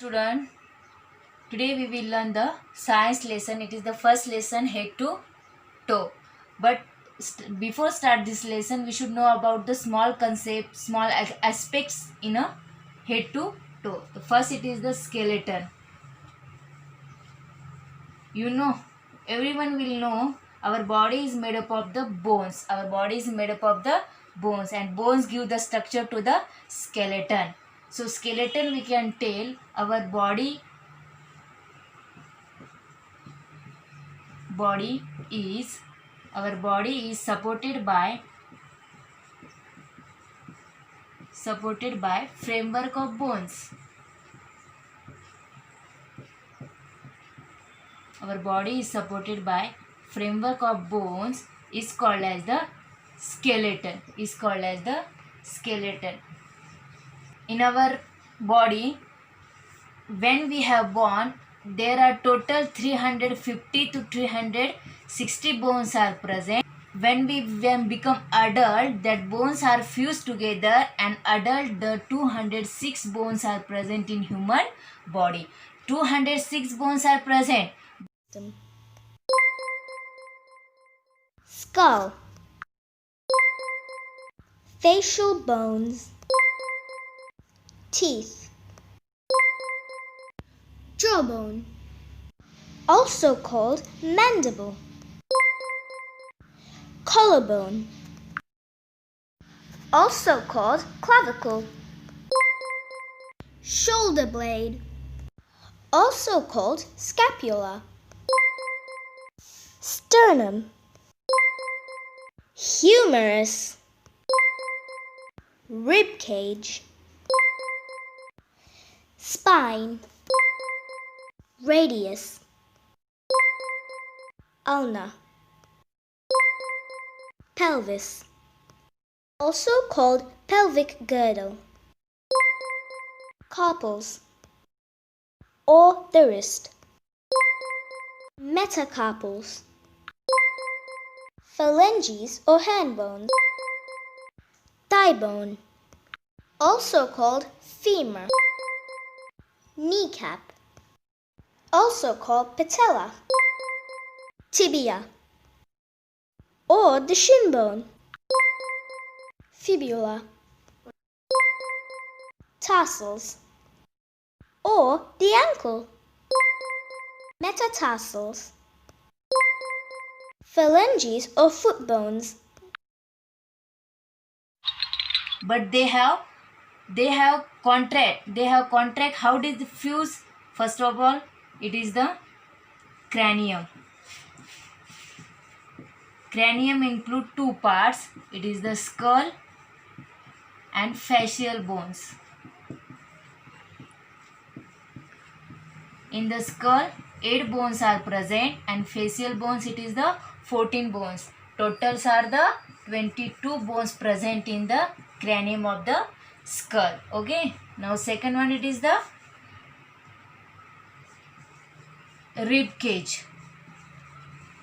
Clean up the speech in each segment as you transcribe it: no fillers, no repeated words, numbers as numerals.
Student, today we will learn the science lesson. It is the first lesson, head to toe. But before start this lesson, we should know about the small concept, small aspects in a head to toe. The first, it is the skeleton. You know, everyone will know our body is made up of the bones. Our body is made up of the bones, and bones give the structure to the skeleton. So skeleton, we can tell our body is supported by framework of bones. Our body is supported by framework of bones is called as the skeleton. In our body, when we have born, there are total 350 to 360 bones are present. When we become adult, that bones are fused together, and adult the 206 bones are present in human body. 206 bones are present. Skull, facial bones, teeth, jawbone, also called mandible, collarbone, also called clavicle, shoulder blade, also called scapula, sternum, humerus, rib cage, spine, radius, ulna, pelvis, also called pelvic girdle, carpals, or the wrist, metacarpals, phalanges or hand bones, thigh bone, also called femur, kneecap, also called patella, tibia, or the shin bone, fibula, tarsals, or the ankle, metatarsals, phalanges or foot bones. But they have contract. How does it fuse? First of all, it is the cranium. Cranium include two parts. It is the skull and facial bones. In the skull, 8 bones are present, and facial bones, it is the 14 bones. Totals are the 22 bones present in the cranium of the skull. Okay. Now second one, it is the rib cage.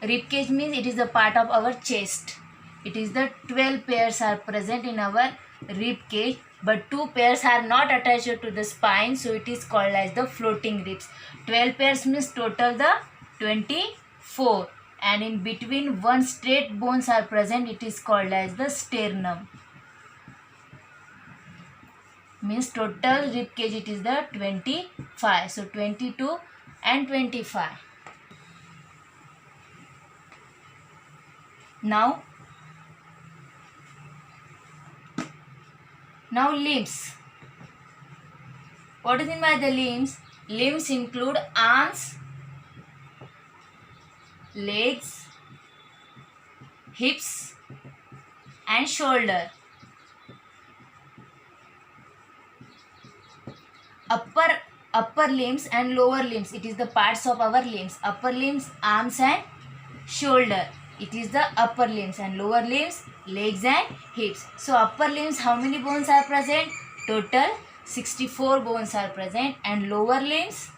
Rib cage means it is a part of our chest. It is the 12 pairs are present in our rib cage, but 2 pairs are not attached to the spine, so it is called as the floating ribs. 12 pairs means total the 24, and in between one straight bones are present. It is called as the sternum. Means total rib cage, it is the 25. So 22 and 25. Now limbs. What is meant by the limbs? Limbs include arms, legs, hips, and shoulder. Upper limbs and lower limbs, it is the parts of our limbs. Upper limbs, arms and shoulder, it is the upper limbs, and lower limbs, legs and hips. So upper limbs, how many bones are present? Total 64 bones are present, and lower limbs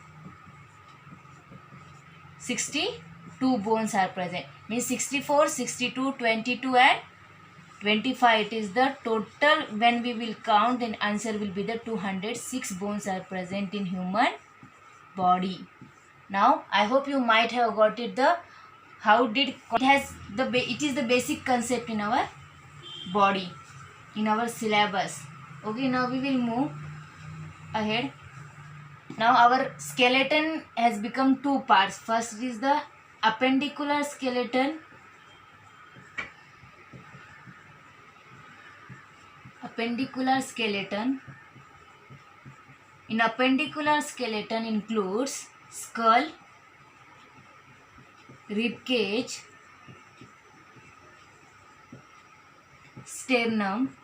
62 bones are present. Means 64, 62, 22 and 25, it is the total. When we will count, then answer will be the 206 bones are present in human body. Now I hope you might have got it. It is the basic concept in our body, in our syllabus. Okay, now we will move ahead. Now our skeleton has become two parts. First is the appendicular skeleton. Appendicular skeleton. In appendicular skeleton includes skull, rib cage, sternum,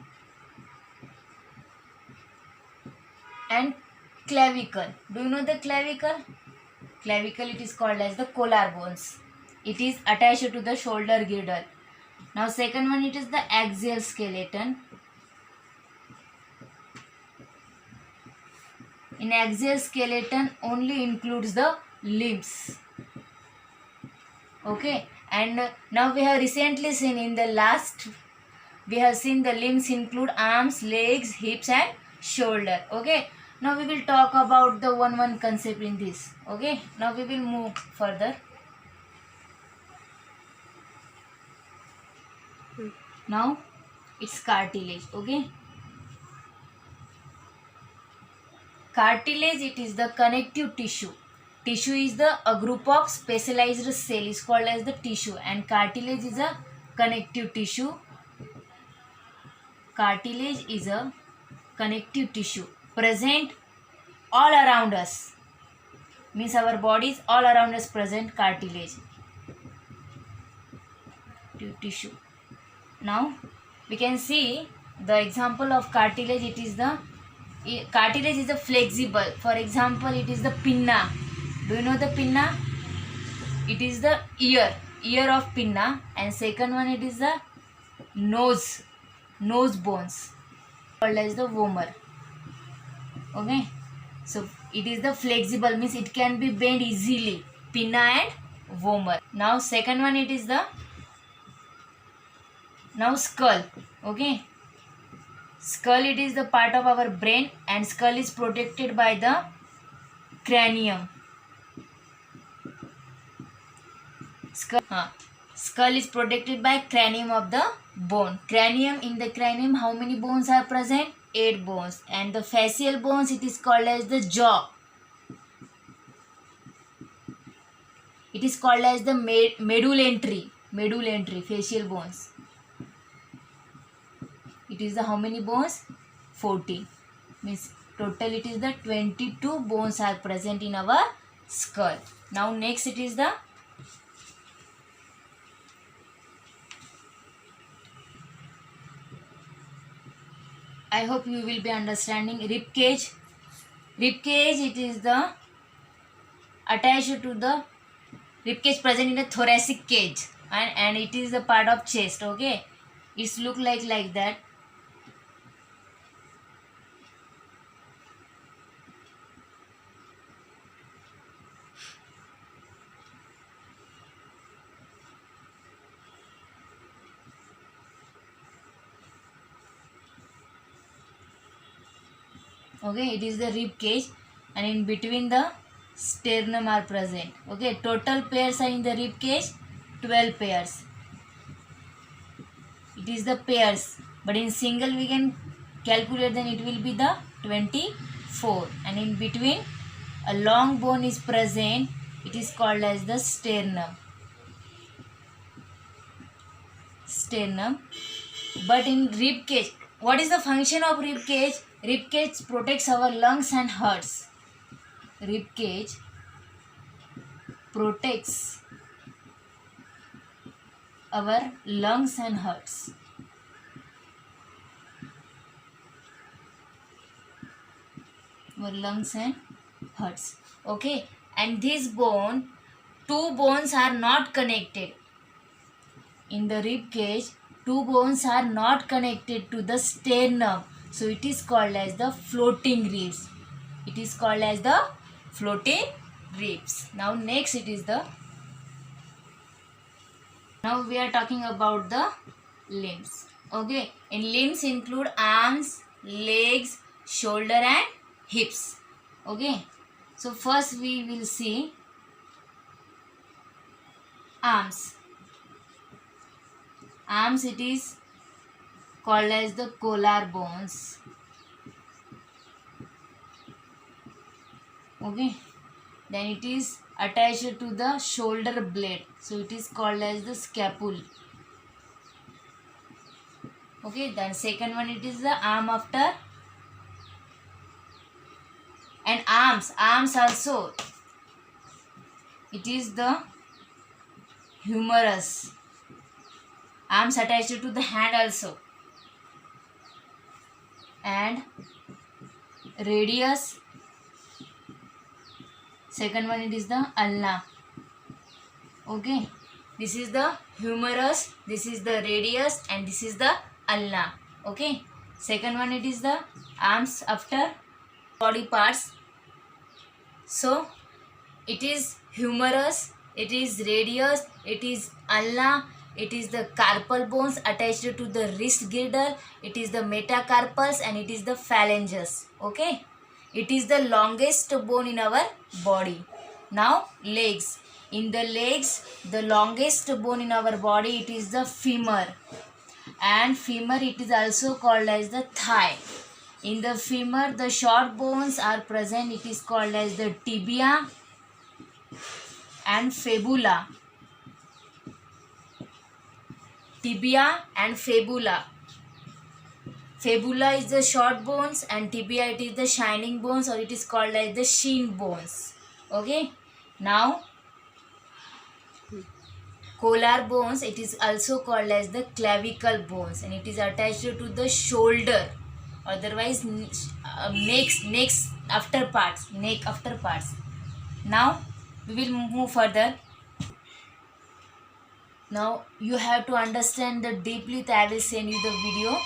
and clavicle. Do you know the clavicle? Clavicle, it is called as the collarbones. It is attached to the shoulder girdle. Now second one, it is the axial skeleton. In axial skeleton only includes the limbs. Okay, and now we have recently seen we have seen the limbs include arms, legs, hips and shoulder. Okay, now we will talk about the one concept in this. Okay, now we will move further. Now it's cartilage. Okay, cartilage, it is the connective tissue. Tissue is a group of specialized cell is called as the tissue, and cartilage is a connective tissue. Cartilage is a connective tissue present all around us. Means our bodies all around us present cartilage tissue. Now we can see the example of cartilage. Cartilage is a flexible. For example, it is the pinna. Do you know the pinna? It is the ear of pinna, and second one, it is the nose bones called as the vomer. Okay, so it is the flexible, means it can be bent easily, pinna and vomer. Now second one, it is the skull. Okay, skull, it is the part of our brain, and skull is protected by the cranium. Skull is protected by cranium of the bone. In the cranium, how many bones are present? 8 bones. And the facial bones, it is called as the jaw. It is called as the medullary facial bones. It is the how many bones? 40. Means total it is the 22 bones are present in our skull. Now next it is the I hope you will be understanding rib cage. Rib cage, it is the attached to the rib cage present in a thoracic cage, and it is the part of chest. Okay, it's look like that. Okay, it is the rib cage, and in between the sternum are present. Okay, total pairs are in the rib cage, 12 pairs. It is the pairs, but in single we can calculate, then it will be the 24. And in between a long bone is present. It is called as the sternum. But in rib cage, what is the function of rib cage? Rib cage protects our lungs and hearts. Rib cage protects our lungs and hearts. Our lungs and hearts. Okay, and this bone, 2 bones are not connected. In the rib cage, 2 bones are not connected to the sternum. So it is called as the floating ribs. It is called as the floating ribs. Now next it is the Now we are talking about the limbs. Okay, in limbs include arms, legs, shoulder and hips. Okay, So first we will see arms. Arms, it is called as the collarbones. Okay, then it is attached to the shoulder blade, so it is called as the scapula. Okay, then second one, it is the arm after. And arms also, it is the humerus. Arms attached to the hand also. And radius, second one, it is the ulna. Okay, this is the humerus, this is the radius, and this is the ulna. Okay, second one, it is the arms after body parts. So it is humerus, it is radius, it is ulna, it is the carpal bones attached to the wrist girdle, it is the metacarpals, and it is the phalanges. Okay, it is the longest bone in our body. Now legs. In the legs, the longest bone in our body, it is the femur. And femur, it is also called as the thigh. In the femur, the short bones are present, it is called as the tibia and fibula. Tibia and fibula. Fibula is the short bones and tibia, it is the shining bones, or it is called as the shin bones. Okay, now collar bones, it is also called as the clavicle bones, and it is attached to the shoulder, otherwise neck after parts. Now we will move further. Now you have to understand the deeply, I will send you the video.